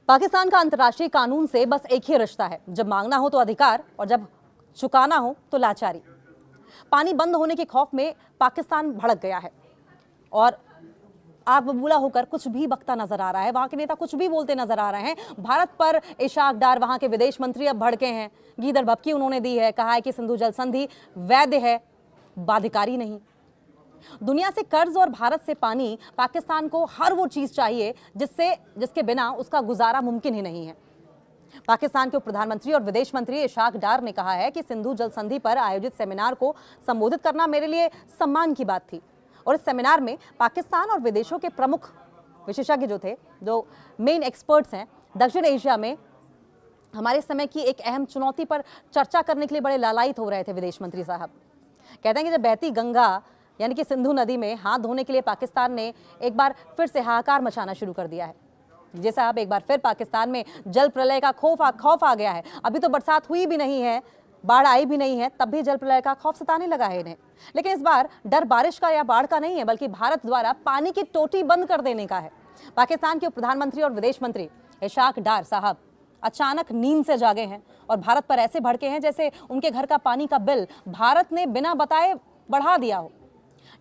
पाकिस्तान का अंतर्राष्ट्रीय कानून से बस एक ही रिश्ता है, जब मांगना हो तो अधिकार और जब चुकाना हो तो लाचारी। पानी बंद होने के खौफ में पाकिस्तान भड़क गया है और आग बबूला होकर कुछ भी बकता नजर आ रहा है। वहां के नेता कुछ भी बोलते नजर आ रहे हैं। भारत पर इशाक डार, वहां के विदेश मंत्री, अब भड़के हैं। गीदड़ भभकी उन्होंने दी है, कहा है कि सिंधु जल संधि वैध है, बाध्यकारी नहीं। दुनिया से कर्ज और भारत से पानी, पाकिस्तान को हर वो चीज चाहिए जिसके बिना उसका गुजारा मुमकिन ही नहीं है। पाकिस्तान के उप प्रधानमंत्री और विदेश मंत्री इशाक डार ने कहा है कि सिंधु जल संधि पर आयोजित सेमिनार को संबोधित करना मेरे लिए सम्मान की बात थी और इस सेमिनार में पाकिस्तान और विदेशों के प्रमुख विशेषज्ञ जो मेन एक्सपर्ट्स हैं दक्षिण एशिया में हमारे समय की एक अहम चुनौती पर चर्चा करने के लिए बड़े लालायित हो रहे थे। विदेश मंत्री साहब कहते हैं कि जब बहती गंगा यानी कि सिंधु नदी में हाथ धोने के लिए पाकिस्तान ने एक बार फिर से हाहाकार मचाना शुरू कर दिया है। जी साहब, एक बार फिर पाकिस्तान में जल प्रलय का खौफ आ गया है। अभी तो बरसात हुई भी नहीं है, बाढ़ आई भी नहीं है, तब भी जल प्रलय का खौफ सताने लगा है इन्हें। लेकिन इस बार डर बारिश का या बाढ़ का नहीं है, बल्कि भारत द्वारा पानी की टोटी बंद कर देने का है। पाकिस्तान के उप प्रधानमंत्री और विदेश मंत्री इशाक डार साहब अचानक नींद से जागे हैं और भारत पर ऐसे भड़के हैं जैसे उनके घर का पानी का बिल भारत ने बिना बताए बढ़ा दिया हो।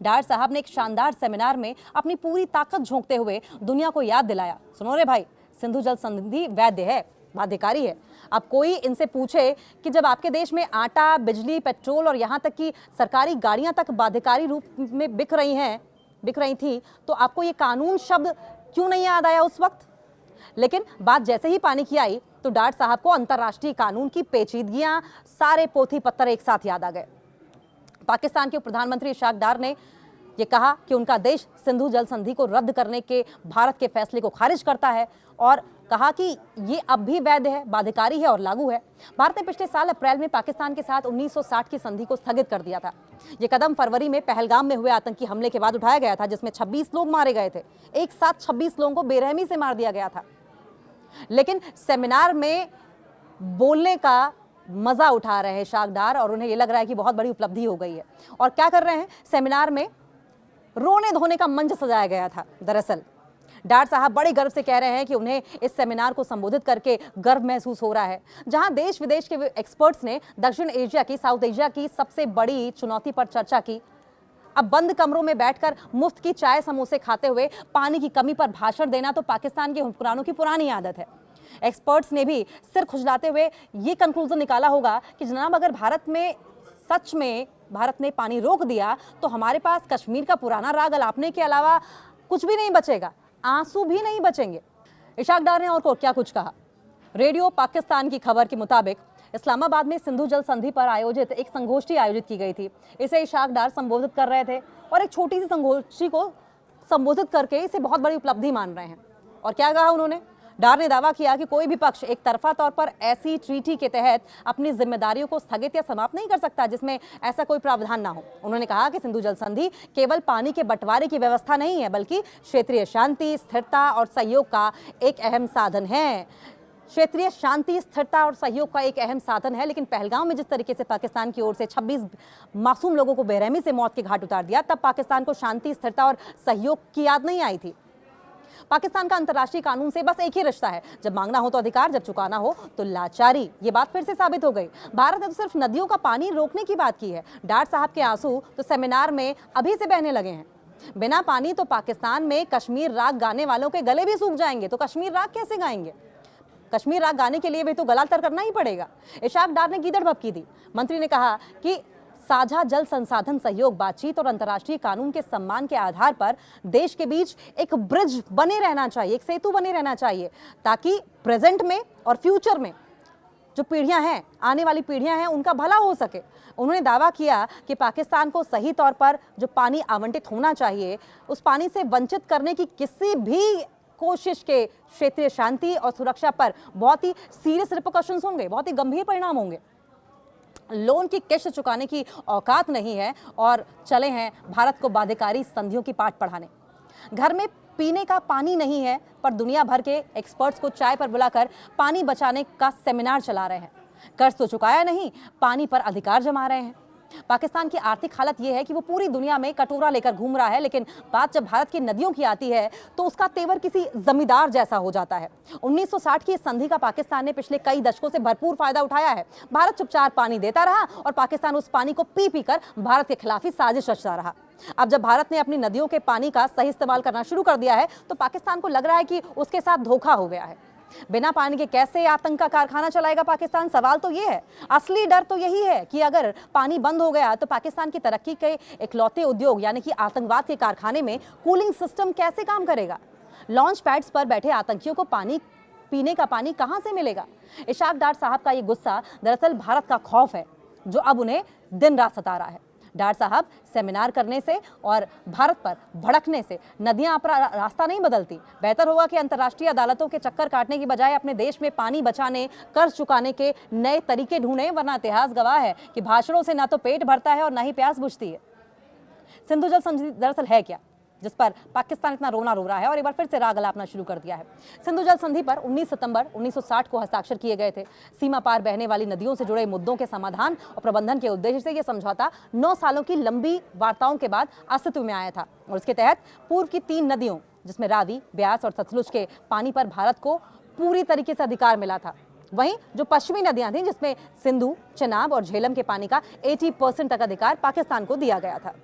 डार साहब ने एक शानदार सेमिनार में अपनी पूरी ताकत झोंकते हुए दुनिया को याद दिलाया, सुनो रे भाई, सिंधु जल संधि वैध है, बाध्यकारी है। अब कोई इनसे पूछे कि जब आपके देश में आटा, बिजली, पेट्रोल और यहाँ तक कि सरकारी गाड़ियाँ तक बाध्यकारी रूप में बिक रही थी, तो आपको ये कानून शब्द क्यों नहीं याद आया उस वक्त? लेकिन बात जैसे ही पानी की आई तो डार साहब को अंतर्राष्ट्रीय कानून की पेचीदगियां, सारे पोथी पत्तर एक साथ याद आ गए। पाकिस्तान के उप प्रधानमंत्री इशाक डार ने यह कहा कि उनका देश सिंधु जल संधि को रद्द करने के भारत के फैसले को खारिज करता है और कहा कि ये अब भी वैध है, बाध्यकारी है और लागू है। भारत ने पिछले साल अप्रैल में पाकिस्तान के साथ 1960 की संधि को स्थगित कर दिया था। ये कदम फरवरी में पहलगाम में हुए आतंकी हमले के बाद उठाया गया था, जिसमें 26 लोग मारे गए थे। एक साथ 26 लोगों को बेरहमी से मार दिया गया था। लेकिन सेमिनार में बोलने का मजा उठा रहे हैं इशाक डार और उन्हें यह लग रहा है कि बहुत बड़ी उपलब्धि हो गई है। और क्या कर रहे हैं, सेमिनार में रोने धोने का मंच सजाया गया था। दरअसल डार साहब बड़े गर्व से कह रहे हैं कि उन्हें इस सेमिनार को संबोधित करके गर्व महसूस हो रहा है, जहां देश विदेश के एक्सपर्ट्स ने दक्षिण एशिया की, साउथ एशिया की सबसे बड़ी चुनौती पर चर्चा की। अब बंद कमरों में बैठकर मुफ्त की चाय समोसे खाते हुए पानी की कमी पर भाषण देना तो पाकिस्तान के हुक्मरानों की पुरानी आदत है। एक्सपर्ट्स ने भी सिर खुजलाते हुए ये कंक्लूजन निकाला होगा कि जनाब, अगर सच में भारत ने पानी रोक दिया तो हमारे पास कश्मीर का पुराना राग अलापने के अलावा कुछ भी नहीं बचेगा, आंसू भी नहीं बचेंगे। इशाक डार ने और क्या कुछ कहा। रेडियो पाकिस्तान की खबर के मुताबिक इस्लामाबाद में सिंधु जल संधि पर आयोजित एक संगोष्ठी आयोजित की गई थी। इसे इशाक डार संबोधित कर रहे थे और एक छोटी सी संगोष्ठी को संबोधित करके इसे बहुत बड़ी उपलब्धि मान रहे हैं। और क्या कहा उन्होंने? डार ने दावा किया कि कोई भी पक्ष एक तरफा तौर पर ऐसी ट्रीटी के तहत अपनी जिम्मेदारियों को स्थगित या समाप्त नहीं कर सकता जिसमें ऐसा कोई प्रावधान ना हो। उन्होंने कहा कि सिंधु जल संधि केवल पानी के बंटवारे की व्यवस्था नहीं है, बल्कि क्षेत्रीय शांति, स्थिरता और सहयोग का एक अहम साधन है। क्षेत्रीय शांति, स्थिरता और सहयोग का एक अहम साधन है। लेकिन पहलगाम में जिस तरीके से पाकिस्तान की ओर से 26 मासूम लोगों को बेरहमी से मौत के घाट उतार दिया, तब पाकिस्तान को शांति, स्थिरता और सहयोग की याद नहीं आई थी। पाकिस्तान का अंतर्राष्ट्रीय कानून से बस एक ही रिश्ता है, जब मांगना हो तो अधिकार, जब चुकाना हो तो लाचारी। ये बात फिर से साबित हो गई। भारत ने तो सिर्फ नदियों का पानी रोकने की बात की है। डार साहब के आंसू तो सेमिनार में अभी से बहने लगे हैं। बिना पानी तो पाकिस्तान में कश्मीर राग गाने वालों के गले भी सूख जाएंगे, तो कश्मीर राग कैसे गाएंगे? कश्मीर राग गाने के लिए भी तो गला तर करना ही पड़ेगा। इशाक डार ने गीदड़ भभकी दी। मंत्री ने कहा कि साझा जल संसाधन सहयोग, बातचीत और अंतर्राष्ट्रीय कानून के सम्मान के आधार पर देश के बीच एक ब्रिज बने रहना चाहिए, एक सेतु बने रहना चाहिए, ताकि प्रेजेंट में और फ्यूचर में जो पीढ़ियां हैं, आने वाली पीढ़ियां हैं, उनका भला हो सके। उन्होंने दावा किया कि पाकिस्तान को सही तौर पर जो पानी आवंटित होना चाहिए, उस पानी से वंचित करने की किसी भी कोशिश के क्षेत्रीय शांति और सुरक्षा पर बहुत ही सीरियस रिपरकशंस होंगे, बहुत ही गंभीर परिणाम होंगे। लोन की किश्त चुकाने की औकात नहीं है और चले हैं भारत को बाध्यकारी संधियों की पाठ पढ़ाने। घर में पीने का पानी नहीं है, पर दुनिया भर के एक्सपर्ट्स को चाय पर बुलाकर पानी बचाने का सेमिनार चला रहे हैं। कर्ज तो चुकाया नहीं, पानी पर अधिकार जमा रहे हैं। पाकिस्तान की आर्थिक हालत यह है कि वो पूरी दुनिया में कटोरा लेकर घूम रहा है, लेकिन बात जब भारत की नदियों की आती है तो उसका तेवर किसी जमींदार जैसा हो जाता है। 1960 की इस संधि का पाकिस्तान ने पिछले कई दशकों से भरपूर फायदा उठाया है। भारत चुपचाप पानी देता रहा और पाकिस्तान उस पानी को पी पी कर भारत के खिलाफ ही साजिश रचता रहा। अब जब भारत ने अपनी नदियों के पानी का सही इस्तेमाल करना शुरू कर दिया है तो पाकिस्तान को लग रहा है कि उसके साथ धोखा हो गया है। बिना पानी के कैसे आतंक का कारखाना चलाएगा पाकिस्तान? सवाल तो ये है। असली डर तो यही है कि अगर पानी बंद हो गया तो पाकिस्तान की तरक्की के इकलौते उद्योग यानी कि आतंकवाद के कारखाने में कूलिंग सिस्टम कैसे काम करेगा? लॉन्च पैड्स पर बैठे आतंकियों को पानी पीने का पानी कहां से मिलेगा? इशाक डार साहब का ये गुस्सा दरअसल भारत का खौफ है जो अब उन्हें दिन रात सता रहा है। डार साहब सेमिनार करने से और भारत पर भड़कने से नदियां अपना रास्ता नहीं बदलती। बेहतर होगा कि अंतर्राष्ट्रीय अदालतों के चक्कर काटने की बजाय अपने देश में पानी बचाने, कर्ज चुकाने के नए तरीके ढूंढें, वरना इतिहास गवाह है कि भाषणों से ना तो पेट भरता है और ना ही प्यास बुझती है। सिंधु जल संधि दरअसल है क्या, जिस पर पाकिस्तान इतना रोना रो रहा है और एक बार फिर से राग अलापना शुरू कर दिया है? सिंधु जल संधि पर 19 सितंबर 1960 को हस्ताक्षर किए गए थे। सीमा पार बहने वाली नदियों से जुड़े मुद्दों के समाधान और प्रबंधन के उद्देश्य से यह समझौता 9 सालों की लंबी वार्ताओं के बाद अस्तित्व में आया था और इसके तहत पूर्व की 3 नदियों जिसमें रावी, ब्यास और सतलुज के पानी पर भारत को पूरी तरीके से अधिकार मिला था। वहीं जो पश्चिमी नदियां थीं जिसमें सिंधु, चेनाब और झेलम के पानी का 80% तक अधिकार पाकिस्तान को दिया गया था।